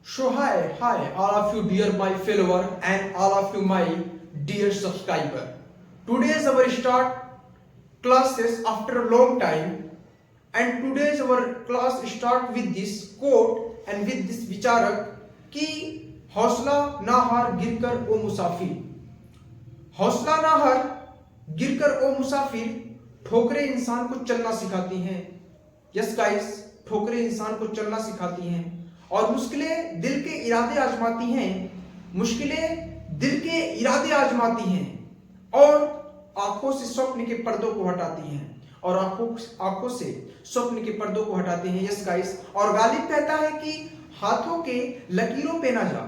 So hi, all of you dear my follower and all of you my dear subscriber. Today's our start classes after a long time, and today's our class start with this quote and with this विचारक कि हौसला ना हार गिरकर ओ मुसाफिर, हौसला ना हार गिरकर ओ मुसाफिर, ठोकरें इंसान को चलना सिखाती हैं। यस गाइस, ठोकरें इंसान को चलना सिखाती हैं और मुश्किलें दिल के इरादे आजमाती हैं, मुश्किलें दिल के इरादे आजमाती हैं और आंखों से स्वप्न के पर्दों को हटाती हैं और आंखों से स्वप्न के पर्दों को हटाते हैं। यस गाइस, और गालिब कहता है कि हाथों के लकीरों पे ना जा,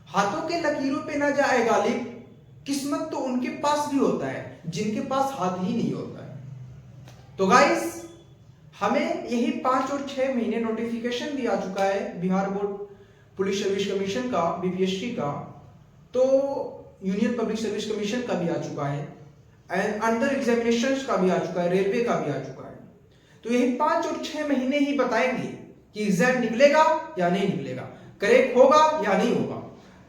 हाथों के लकीरों पे ना जाए गालिब, किस्मत तो उनके पास भी होता है जिनके पास हाथ ही नहीं होता है। तो गाइस, हमें यही 5 और 6 महीने नोटिफिकेशन भी आ चुका है Bihar board police service commission का, बीपीएससी का, तो यूनियन पब्लिक सर्विस कमीशन का भी आ चुका है एंड अंडर एग्जामिनेशंस का भी आ चुका है, रेलवे का भी आ चुका है। तो यही 5 और 6 महीने ही बताएंगे कि एग्जाम निकलेगा या नहीं निकलेगा, करेक्ट होगा या नहीं होगा।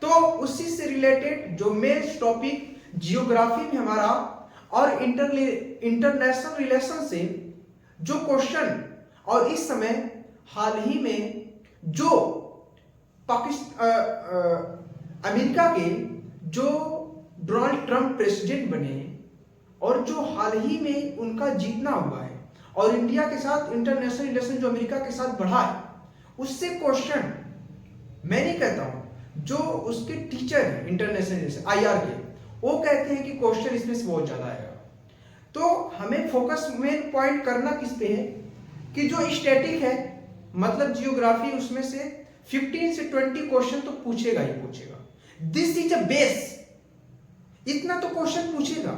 तो उसी से रिलेटेड जो मेन टॉपिक जियोग्राफी में हमारा और इंटरनेशनल रिलेशन से जो क्वेश्चन और इस समय हाल ही में जो अमेरिका के जो डोनाल्ड ट्रंप प्रेसिडेंट बने और जो हाल ही में उनका जीतना हुआ है और इंडिया के साथ इंटरनेशनल रिलेशन जो अमेरिका के साथ बढ़ा है, उससे क्वेश्चन मैं नहीं कहता हूं, जो उसके टीचर हैं इंटरनेशनल रिलेशन आईआर के, वो कहते हैं कि क्वेश्चन इसमें से बहुत ज्यादा आएगा। तो हमें फोकस मेन पॉइंट करना किस पे है कि जो स्टैटिक है मतलब जियोग्राफी, उसमें से 15 से 20 क्वेश्चन तो पूछेगा ही पूछेगा। दिस इज अ बेस, इतना तो क्वेश्चन पूछेगा,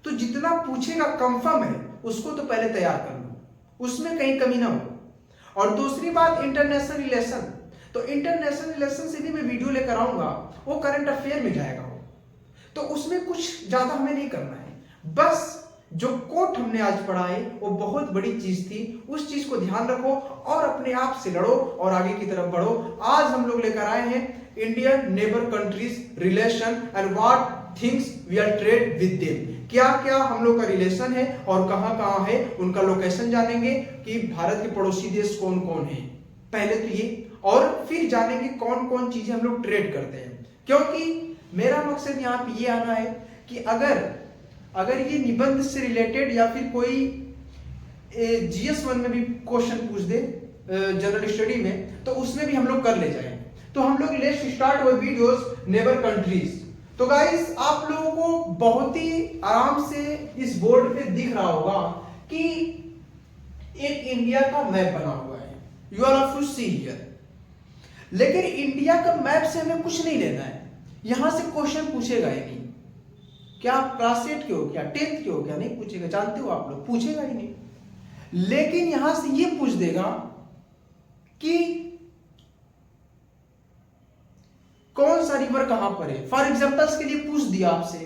तो जितना पूछेगा कंफर्म है उसको तो पहले तैयार कर लो, उसमें कहीं कमी ना हो। और दूसरी बात इंटरनेशनल रिलेशन, तो इंटरनेशनल रिलेशन से भी मैं वीडियो लेकर आऊंगा, वो करंट अफेयर में जाएगा वो, तो उसमें कुछ ज्यादा हमें नहीं करना है। बस जो कोट हमने आज पढ़ा है वो बहुत बड़ी चीज थी, उस चीज को ध्यान रखो और अपने आप से लड़ो और आगे की तरफ बढ़ो। आज हम लोग लेकर आए हैं Indian neighbour countries relation and what things we are trade with them, क्या क्या हम लोग का रिलेशन है और कहां कहां है, उनका लोकेशन जानेंगे कि भारत के पड़ोसी देश कौन कौन है, पहले तो ये, और फिर जानेंगे कौन कौन चीजें हम लोग ट्रेड करते हैं। क्योंकि मेरा मकसद यहाँ पे ये आना है कि अगर ये निबंध से रिलेटेड या फिर कोई GS1 में भी क्वेश्चन पूछ दे जनरल स्टडी में, तो उसमें भी हम लोग कर ले जाएं। तो हम लोग let's start with videos neighbour countries. तो गाइस, आप लोगों को बहुत ही आराम से इस बोर्ड पे दिख रहा होगा कि एक इंडिया का मैप बना हुआ है, you are of to see here. लेकिन इंडिया का मैप से हमें कुछ नहीं लेना है, यहां से क्वेश्चन पूछेगा ही नहीं। क्या आप क्लास 8 के हो, क्या 10th के हो, क्या नहीं पूछेगा, जानते हो आप लोग, पूछेगा ही नहीं। लेकिन यहां से ये पूछ देगा कि कौन सा रिवर कहां पर है। फॉर एग्जांपल्स के लिए पूछ दिया आपसे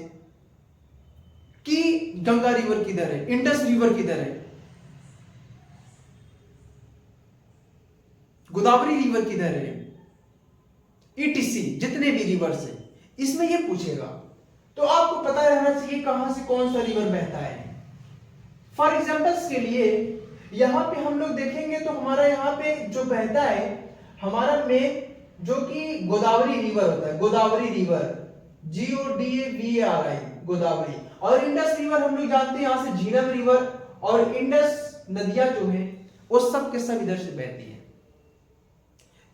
कि गंगा रिवर किधर है, इंडस रिवर किधर है, गोदावरी रिवर किधर है, ETC जितने भी रिवर्स है, इसमें ये पूछेगा। तो आपको पता रहना चाहिए कहां से कौन सा रिवर बहता है। फॉर एग्जांपल्स के लिए यहां पे हम लोग देखेंगे तो हमारा यहां पे जो बहता है हमारा में जो कि गोदावरी रिवर होता है, गोदावरी रिवर, GODAVARI गोदावरी। और इंडस रिवर हम लोग जानते हैं यहां से झीलम रिवर और इंडस नदियां जो है वो सब के सब इधर से बहती है।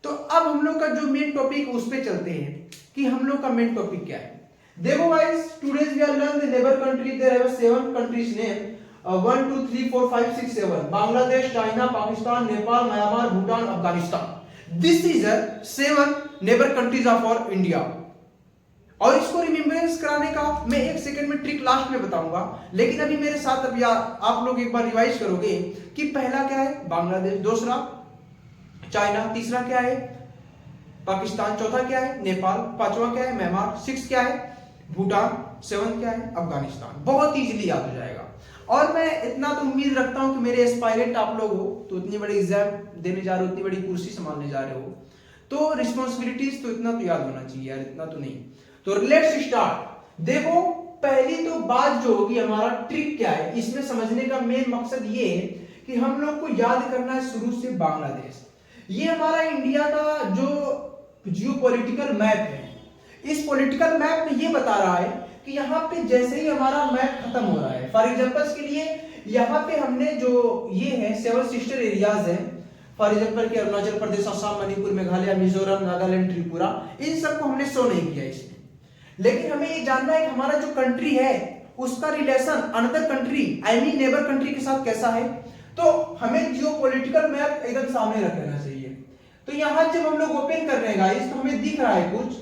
तो अब हम लोग का जो मेन टॉपिक उस पे चलते हैं कि हम लोग का मेन टॉपिक क्या है। देखो guys, today we are learn the neighbour country, there have 7 countries name 1 2 3 4 5 6 7 Bangladesh, China, Pakistan, Nepal, Myanmar, Bhutan, Afghanistan. This is a 7 neighbour countries of our India. और इसको रिमेम्बरेंस कराने का मैं 1 सेकंड में ट्रिक लास्ट में बताऊंगा, लेकिन अभी मेरे साथ अभी आप लोग एक बार रिवाइज करोगे कि पहला क्या है बांग्लादेश, दूसरा चाइना, तीसरा क्या है पाकिस्तान, चौथा क्या है नेपाल, पांचवा क्या है म्यांमार, 6 क्या है भूटान, 7 क्या है अफगानिस्तान। बहुत इजीली याद हो जाएगा। और मैं इतना तो उम्मीद रखता हूं कि मेरे एस्पायरेंट आप लोग हो, तो इतनी बड़ी एग्जाम देने जा रहे हो, इतनी बड़ी कुर्सी संभालने जा रहे हो, तो रिस्पॉन्सिबिलिटीज तो इतना तो याद होना चाहिए यार, इतना तो नहीं। तो लेट्स स्टार्ट। देखो पहली तो बात जो होगी, हमारा ट्रिक क्या है इसमें समझने का मेन मकसद ये है कि हम लोग को याद करना है शुरू से बांग्लादेश। ये हमारा इंडिया का जो जियो पॉलिटिकल मैप है, इस पॉलिटिकल मैप में ये बता रहा है कि यहाँ पे जैसे ही हमारा मैप खत्म हो रहा है, फॉर एग्जांपल के लिए यहाँ पे हमने जो ये है 7 सिस्टर एरियाज है, फॉर एग्जांपल कि अरुणाचल प्रदेश, असम, मणिपुर, मेघालय, मिजोरम, नागालैंड, त्रिपुरा, इन सबको हमने शो नहीं किया इसमें। लेकिन हमें ये जानना है कि हमारा जो कंट्री है उसका relation another country I mean neighbour country के साथ कैसा है। तो हमें जियो पॉलिटिकल मैप एकदम सामने रख लेना चाहिए। तो यहाँ जब हम लोग ओपन कर रहे हैं गाइस, तो हमें दिख रहा है कुछ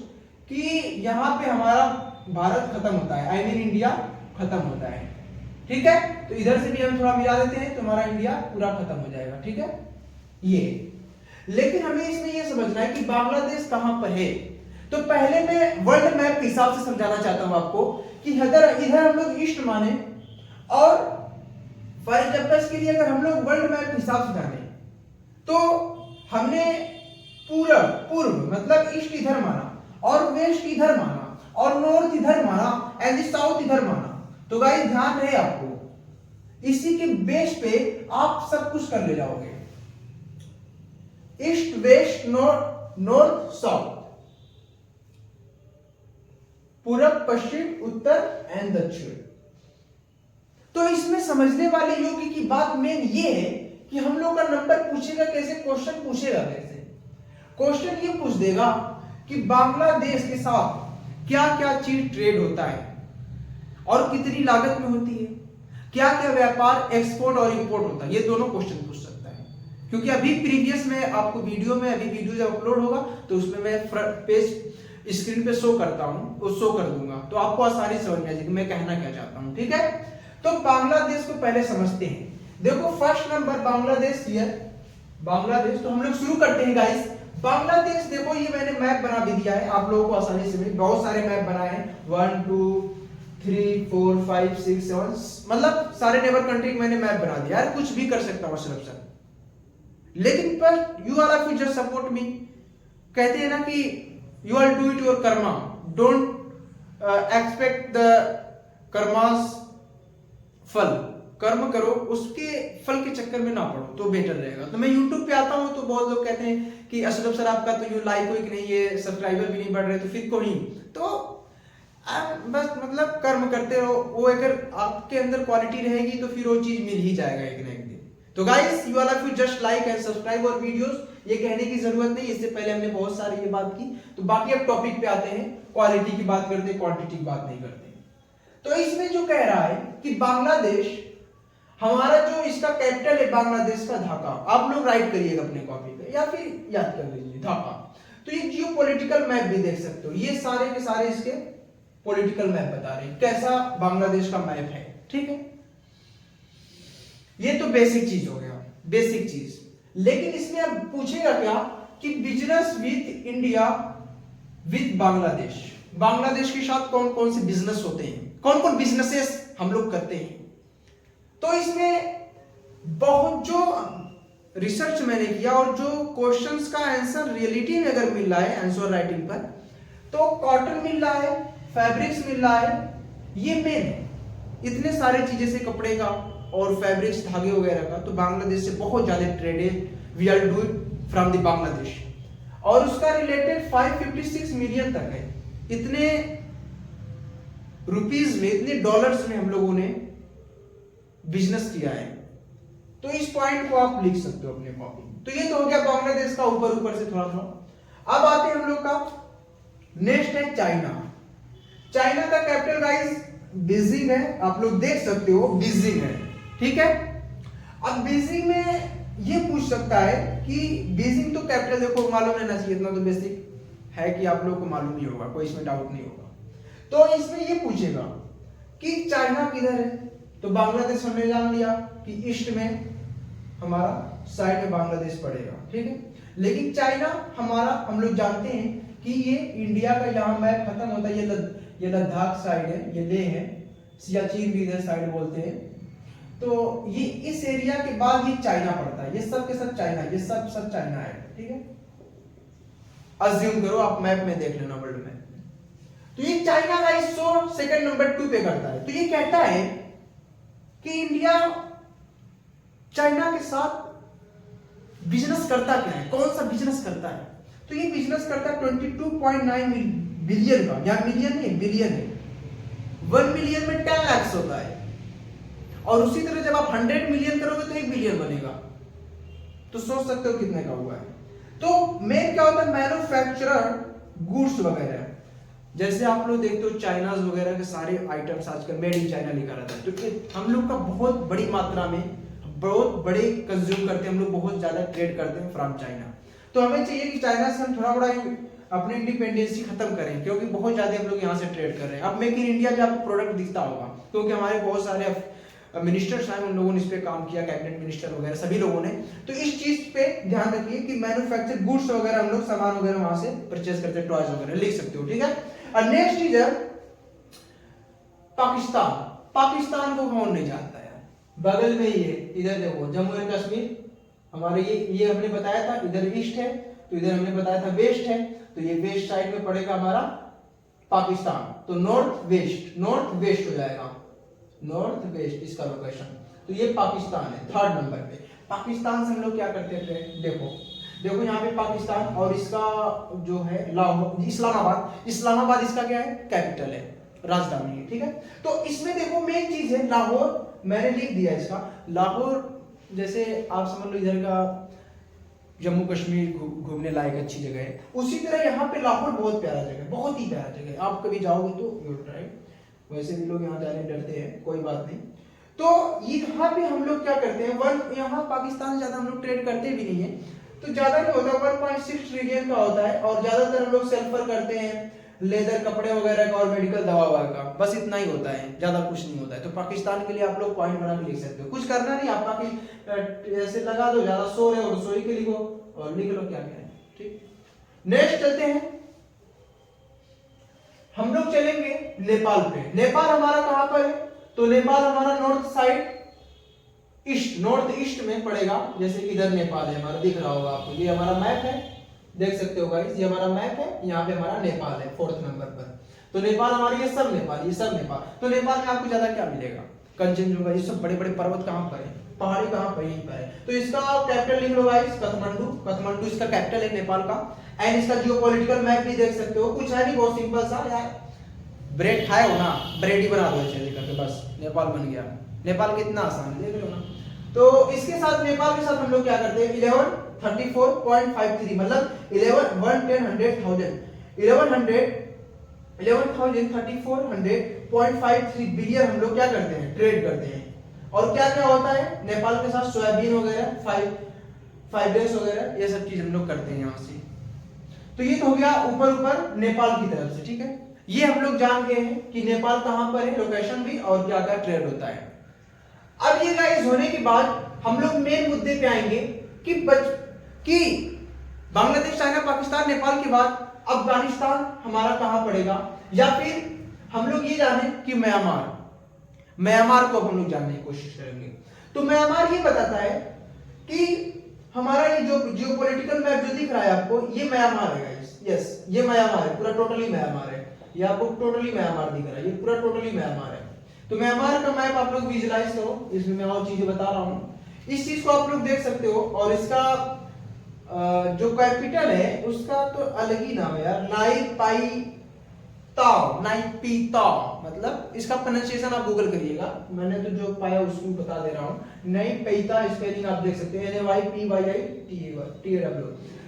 कि यहाँ पे हमारा भारत खत्म होता है, आई मीन इंडिया खत्म होता है, ठीक है। तो इधर से भी हम थोड़ा मिला देते हैं तो हमारा इंडिया पूरा खत्म हो जाएगा, ठीक है ये। लेकिन हमें इसमें ये समझना है कि बांग्लादेश कहां पर है। तो पहले मैं वर्ल्ड मैप के हिसाब से समझाना चाहता हूं आपको कि इधर हम लोग ईस्ट माने, और फॉर एग्जांपल के लिए अगर हम लोग वर्ल्ड मैप के हिसाब से जाने तो हमने पूर्व मतलब ईस्ट इधर माना और वेस्ट इधर माना और नॉर्थ इधर माना एंड साउथ इधर माना। तो गाइस ध्यान रहे आपको, इसी के बेस पे आप सब कुछ कर ले जाओगे, ईस्ट वेस्ट नॉर्थ साउथ, पूरब पश्चिम उत्तर एंड दक्षिण। तो इसमें समझने वाले योग्य की बात मेन ये है कि हम लोग का नंबर पूछेगा कैसे, क्वेश्चन पूछेगा कैसे। क्वेश्चन ये पूछ देगा कि बांग्लादेश के साथ क्या क्या चीज ट्रेड होता है और कितनी लागत में होती है, क्या क्या व्यापार एक्सपोर्ट और इंपोर्ट होता है, ये दोनों क्वेश्चन पूछ सकता है। क्योंकि अभी प्रीवियस में आपको वीडियो में, अभी वीडियो जब अपलोड होगा तो उसमें मैं फ्रंट पेज स्क्रीन पे शो करता हूं, वो शो कर दूंगा, तो आपको आसानी समझ में आ जाएगी मैं कहना क्या चाहता हूं, ठीक है। तो बांग्लादेश को पहले समझते हैं। देखो first number Bangladesh here, Bangladesh. तो हम लोग शुरू करते हैं गाइस। बांग्लादेश देखो ये मैंने मैप बना भी दिया है आप लोगों को आसानी से, बहुत सारे मैप बनाए हैं 1 2 3 4 5 6 7, मतलब सारे नेबर कंट्री मैंने मैप बना दिया यार, कुछ भी कर सकता हूं सिर्फ सर। लेकिन पर you are of just support me, कहते हैं ना कि you are do it your karma, don't expect the karma's फल, कर्म करो उसके फल के चक्कर में ना पड़ो तो बेटर रहेगा। तो मैं YouTube पे आता हूँ तो बहुत लोग कहते हैं कि अशरफ सर आपका तो यू लाइक कोई नहीं है, सब्सक्राइबर भी नहीं बढ़ रहे, तो फिर कोई तो बस मतलब कर्म करते रहो, वो अगर आपके अंदर क्वालिटी रहेगी तो फिर वो चीज मिल ही जाएगा एक ना एक दिन। तो guys you are you just like and subscribe और वीडियोस, ये कहने की जरूरत नहीं, इससे पहले हमने बहुत सारी ये बात की। तो बाकी अब टॉपिक पे आते हैं, क्वालिटी की बात करते हैं, क्वांटिटी की बात नहीं करते। तो इसमें जो कह रहा है कि बांग्लादेश हमारा जो इसका कैपिटल है बांग्लादेश का ढाका, आप लोग राइट करिएगा अपने कॉपी पे या फिर याद कर लीजिए ढाका। तो ये जियो पॉलिटिकल मैप भी देख सकते हो, ये सारे के सारे इसके पॉलिटिकल मैप बता रहे हैं कैसा बांग्लादेश का मैप है, ठीक है। ये तो बेसिक चीज हो गया, बेसिक चीज। लेकिन इसमें अब पूछेगा क्या कि business with India with Bangladesh, Bangladesh के साथ कौन कौन से बिजनेस होते हैं, कौन कौन बिजनेसेस हम लोग करते हैं। तो इसमें बहुत जो रिसर्च मैंने किया और जो क्वेश्चंस का आंसर रियलिटी में अगर मिल रहा है आंसर राइटिंग पर, तो कॉटन मिल रहा है, फैब्रिक्स मिल रहा है, ये मेन है। इतने सारे चीजें से कपड़े का और फैब्रिक्स धागे वगैरह का, तो बांग्लादेश से बहुत ज्यादा ट्रेड है, we are do it from the Bangladesh. और उसका रिलेटेड 556 मिलियन तक है, इतने रुपीस में, इतने डॉलर्स में हम लोगों ने बिजनेस किया है। तो इस पॉइंट को आप लिख सकते हो अपने कॉपी। तो ये तो हो गया बांग्लादेश का ऊपर ऊपर से थोड़ा थोड़ा। अब आते हैं हम लोग का नेक्स्ट है चाइना। चाइना का कैपिटल गाइस बीजिंग है, आप लोग देख सकते हो बीजिंग है, ठीक है। अब बीजिंग में ये पूछ सकता है कि बीजिंग तो कैपिटल देखो मालूम रहना चाहिए, इतना तो बेसिक है कि आप लोग को मालूम ही होगा, कोई इसमें डाउट नहीं होगा। तो इसमें ये पूछेगा कि चाइना किधर है, तो बांग्लादेश हमने जान लिया कि ईस्ट में हमारा साइड में बांग्लादेश पड़ेगा, ठीक है। लेकिन चाइना हमारा हम लोग जानते हैं कि ये इंडिया का यहाँ मैप खत्म होता है, ये लद्दाख साइड है, ये लेह है, सियाचिन भी इधर साइड बोलते हैं। तो ये इस एरिया के बाद ये चाइना पड़ता है, ये सब के सब चाइना, ये सब चाइना है, ठीक है। अज्यूम करो, आप मैप में देख लेना, वर्ल्ड मैप में। तो ये चाइना का इस 100 सेकंड नंबर 2 पे करता है। तो ये कहता है कि इंडिया चाइना के साथ बिजनेस करता क्या है, कौन सा बिजनेस करता है। तो ये बिजनेस करता है 22.9 बिलियन का, या मिलियन नहीं बिलियन है। 1 मिलियन में 10 लाख होता है, और उसी तरह जब आप 100 मिलियन करोगे तो 1 बिलियन बनेगा। तो सोच सकते हो कितने का हुआ है। तो मेन क्या होता है, मैन्युफैक्चरर गुड्स वगैरह, जैसे आप लोग देखते हो चाइना वगैरह के सारे आइटम्स आजकल मेड इन चाइना लिखा रहता है। तो हम लोग का बहुत बड़ी मात्रा में, बहुत बड़े कंज्यूम करते हैं हम लोग, बहुत ज्यादा ट्रेड करते हैं फ्रॉम चाइना। तो हमें चाहिए कि चाइना से हम थोड़ा बड़ा अपनी इंडिपेंडेंसी खत्म करें, क्योंकि बहुत ज्यादा हम लोग यहाँ से ट्रेड कर रहे हैं। अब मेक इन इंडिया भी आपको प्रोडक्ट दिखता होगा, क्योंकि हमारे बहुत सारे मिनिस्टर्स हैं, उन लोगों ने इस पे काम किया, कैबिनेट मिनिस्टर वगैरह सभी लोगों ने। तो इस चीज पे ध्यान रखिए कि मैन्युफैक्चर गुड्स वगैरह हम लोग सामान वगैरह वहां से परचेज करते हैं, टॉयज वगैरह लिख सकते हो, ठीक है। और नेक्स्ट चीज है पाकिस्तान। पाकिस्तान को कौन नहीं जानता यार, बगल में ही है, इधर देखो जम्मू एंड कश्मीर हमारे, ये हमने बताया था इधर ईस्ट है, तो इधर हमने बताया था वेस्ट है। तो ये वेस्ट साइड में पड़ेगा हमारा पाकिस्तान, तो नॉर्थ वेस्ट हो जाएगा, नॉर्थ वेस्ट इसका लोकेशन। तो ये पाकिस्तान है 3rd नंबर पे। पाकिस्तान से हम लोग क्या करते थे, देखो यहाँ पे पाकिस्तान, और इसका जो है लाहौर, इस्लामाबाद इसका क्या है, कैपिटल है, राजधानी है, ठीक है। तो इसमें देखो मेन चीज है लाहौर, मैंने लिख दिया इसका लाहौर। जैसे आप समझ लो इधर का जम्मू कश्मीर घूमने लायक अच्छी जगह है, उसी तरह यहाँ पे लाहौर बहुत प्यारा जगह है, बहुत ही प्यारा जगह है। आप कभी जाओगे तो यू ट्राई, वैसे भी लोग यहाँ जाने डरते हैं, कोई बात नहीं। तो यहाँ पे हम लोग क्या करते हैं, यहाँ पाकिस्तान ज्यादा हम लोग ट्रेड करते भी नहीं है, तो ज्यादा नहीं होता, 1.6 ट्रिलियन का होता है। और ज्यादातर हम लोग सेल्फर करते हैं, लेदर कपड़े वगैरह का और मेडिकल दवा वगैरह का, बस इतना ही होता है, ज्यादा कुछ नहीं होता है। तो पाकिस्तान के लिए आप लोग पॉइंट बना के लिख सकते हो, कुछ करना नहीं, आप बाकी ऐसे लगा दो, ज्यादा सो रहे हो रसोई के लिखो और लिख लो क्या क्या है, ठीक। नेक्स्ट चलते हैं, हम लोग चलेंगे नेपाल पे। नेपाल हमारा कहां पर है, तो नेपाल हमारा नॉर्थ ईस्ट में पड़ेगा। जैसे कि इधर नेपाल है हमारा, दिख रहा होगा आपको, ये हमारा मैप है, देख सकते हो गाइस, ये हमारा मैप है, यहाँ पे हमारा नेपाल है 4th नंबर पर। तो नेपाल हमारे, ये सब नेपाल। तो नेपाल में आपको ज्यादा क्या मिलेगा, कंचनजंगा, ये सब बड़े बड़े पर्वत कहां पर है, पहाड़ी कहां पर, यहीं पर है। तो इसका कैपिटल लिख लो गाइस, काठमांडू इसका कैपिटल है नेपाल का। एंड इसका जियोपॉलिटिकल मैप भी देख सकते हो, कुछ है नहीं, बहुत सिंपल सा यार, ब्रेड खाए हो ना, ब्रेड ही बना दो ऐसे करके, बस नेपाल बन गया। नेपाल कितना आसान है, देख लो ना। तो इसके साथ, नेपाल के साथ हम लोग क्या करते हैं, 1134.53 मतलब 11,3400.53 बिलियन हम लोग क्या करते हैं, ट्रेड करते हैं। और क्या क्या होता है नेपाल के साथ, सोयाबीन वगैरह, फाइबर्स वगैरह, ये सब चीज हम लोग करते हैं यहाँ से। तो ये तो हो गया ऊपर नेपाल की तरफ से, ठीक है। ये हम लोग जान गए हैं कि नेपाल कहां पर है, लोकेशन भी, और क्या क्या ट्रेड होता है। अब ये गाइस होने के बाद हम लोग मेन मुद्दे पे आएंगे कि बांग्लादेश, चाइना, पाकिस्तान, नेपाल के बाद अफगानिस्तान हमारा कहां पड़ेगा, या फिर हम लोग ये जाने कि म्यांमार को हम लोग जानने की कोशिश करेंगे। तो म्यांमार ये बताता है कि हमारा ये जो जियोपॉलिटिकल मैप जो दिख रहा है आपको, ये म्यांमार है गाइस, यस ये म्यांमार है, पूरा टोटली म्यांमार है, ये आपको टोटली म्यांमार दिख रहा है, ये पूरा टोटली म्यांमार है। तो म्यांमार का मैप आप लोग विजुलाइज करो, इसमें मैं और चीजें बता रहा हूं, इस चीज को आप लोग देख सकते हो। और इसका जो कैपिटल है उसका तो अलग ही नाम है यार, नाइपीताओ, मतलब इसका प्रोनाउंसिएशन आप गूगल करिएगा, मैंने तो जो पाया उसको बता दे रहा हूं। नाइपीता स्पेलिंग आप देख सकते हैं, NAYPYITAW।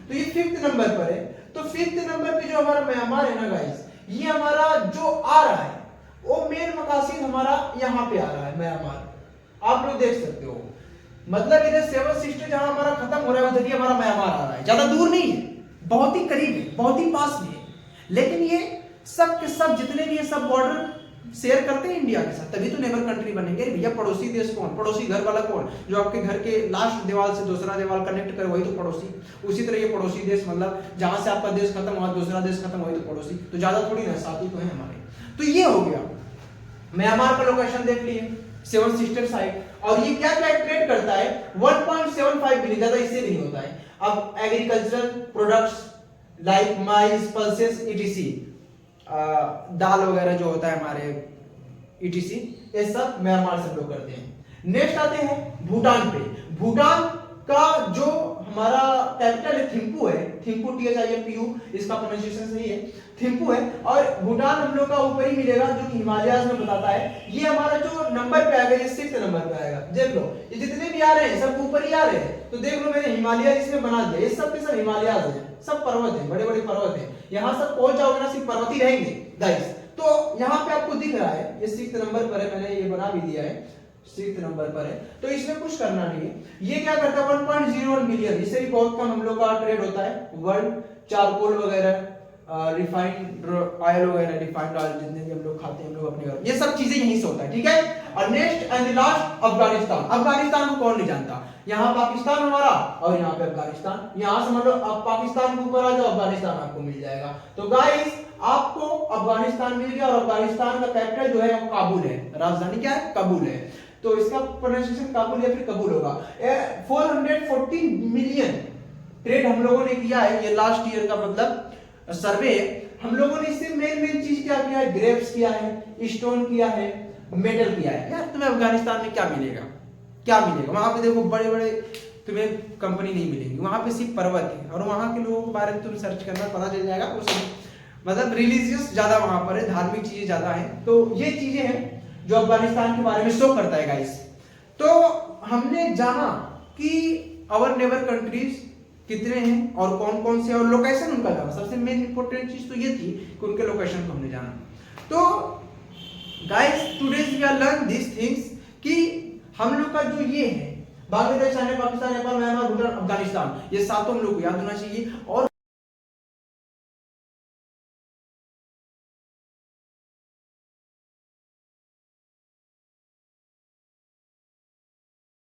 तो ये 5th नंबर पर है। तो 5th नंबर पे जो हमारा म्यांमार है ना गाइस, ये हमारा जो आ रहा है वो मेन मकासद हमारा यहाँ पे आ रहा है म्यांमार, आप लोग देख सकते हो। मतलब इधर 7 सिस्टर जहां हमारा खत्म हो रहा है, उधर ही हमारा म्यांमार आ रहा है, ज्यादा दूर नहीं है, बहुत ही करीब है, बहुत ही पास में है। लेकिन ये सब के सब जितने भी ये सब बॉर्डर शेयर करते हैं इंडिया के साथ, तभी तो नेबर कंट्री बनेंगे भैया। पड़ोसी देश कौन, पड़ोसी घर वाला कौन, जो आपके घर के लास्ट दीवार से दूसरा दीवार कनेक्ट करे, वही तो पड़ोसी। उसी तरह ये पड़ोसी देश, मतलब जहां से आपका देश खत्म हुआ दूसरा देश खत्म, वही तो पड़ोसी। तो ज्यादा थोड़ी ना, साथी तो है हमारे। तो ये हो गया म्यांमार का लोकेशन, देख लिए 7 सिस्टर साइड। और ये क्या क्या ट्रेड करता है, 1.75 बिलियन, ज्यादा इससे भी नहीं होता है। अब एग्रीकल्चरल प्रोडक्ट्स, लाइक माइस, पल्सेस, ईटीसी, दाल वगैरह जो होता है हमारे ईटीसी, ये सब म्यांमार से हम लोग करते हैं। नेक्स्ट आते हैं भूटान पे। भूटान का जो हमारा कैपिटल है थिम्पू है, थिम्पू THIMPU, इसका प्रोनाउंसिएशन सही है, थिम्पू है। और भूटान हम लोग का ऊपर ही मिलेगा जो कि हिमालयाज में बताता है। ये हमारा जो नंबर पे आएगा, ये 6th नंबर पे आएगा। देख लो ये जितने भी आ रहे हैं सब ऊपर ही आ रहे हैं। तो देख लो मैंने हिमालय इसमें बना दिया, ये सब के सब हिमालयाज हैं, सब पर्वत हैं, बड़े बड़े पर्वत हैं। यहाँ सब पहुंच जाओगे ना, सिर्फ पर्वत ही रहेंगे गाइस। तो यहाँ पे आपको दिख रहा है ये 6th नंबर पर है, मैंने ये बना भी दिया है, 6th नंबर पर है। तो इसमें कुछ करना नहीं है। ये क्या करता है 1.01 मिलियन, इससे भी बहुत कम हम लोग का ट्रेड होता है वर्ल्ड। चारकोल वगैरह, रिफाइंड ऑयल वगैरह, रिफाइंड ऑयल जितने भी हम लोग खाते हैं हम लोग अपने घर, ये सब चीजें यहीं से होता है, ठीक है। और next and last Afghanistan. Afghanistan को कौन नहीं जानता, यहाँ पाकिस्तान हमारा और यहाँ पे अफगानिस्तान। यहाँ समझ लो अब पाकिस्तान के ऊपर आ जाओ, अफगानिस्तान आपको मिल जाएगा। तो गाइस आपको अफगानिस्तान मिल गया। और अफगानिस्तान का कैपिटल जो है वो काबुल है, राजधानी क्या है, काबुल है। तो इसका प्रोनाउंसिएशन काबुल या फिर कबूल होगा। 440 मिलियन ट्रेड हम लोगों ने किया है, ये लास्ट ईयर का मतलब सर्वे। हम लोगों ने इससे मेन चीज क्या किया है, ग्रेप्स किया है, स्टोन किया है, मेटल किया है। यार तुम्हें अफगानिस्तान में क्या मिलेगा, क्या मिलेगा? वहां पे देखो बड़े बड़े तुम्हें कंपनी नहीं मिलेंगी, वहां पे सिर्फ पर्वत है। और वहां के लोगों के बारे में तुम सर्च करना, पता चल जाएगा। वो सब मतलब रिलीजियस ज्यादा वहां पर है, धार्मिक चीजें ज्यादा है। तो ये चीजें हैं जो अफगानिस्तान के बारे में शो करता है गाइस। तो हमने जाना कि आवर नेबर कंट्रीज कितने हैं और कौन कौन से, और लोकेशन उनका जाना। सबसे मेन इंपॉर्टेंट चीज तो ये थी कि उनके लोकेशन को हमने जाना। तो guys today we are learn this things कि हम लोग का जो ये है बांग्लादेश, चाइना, पाकिस्तान, नेपाल, म्यांमार, भूटान, अफगानिस्तान, ये सातों हम लोग को याद होना चाहिए। और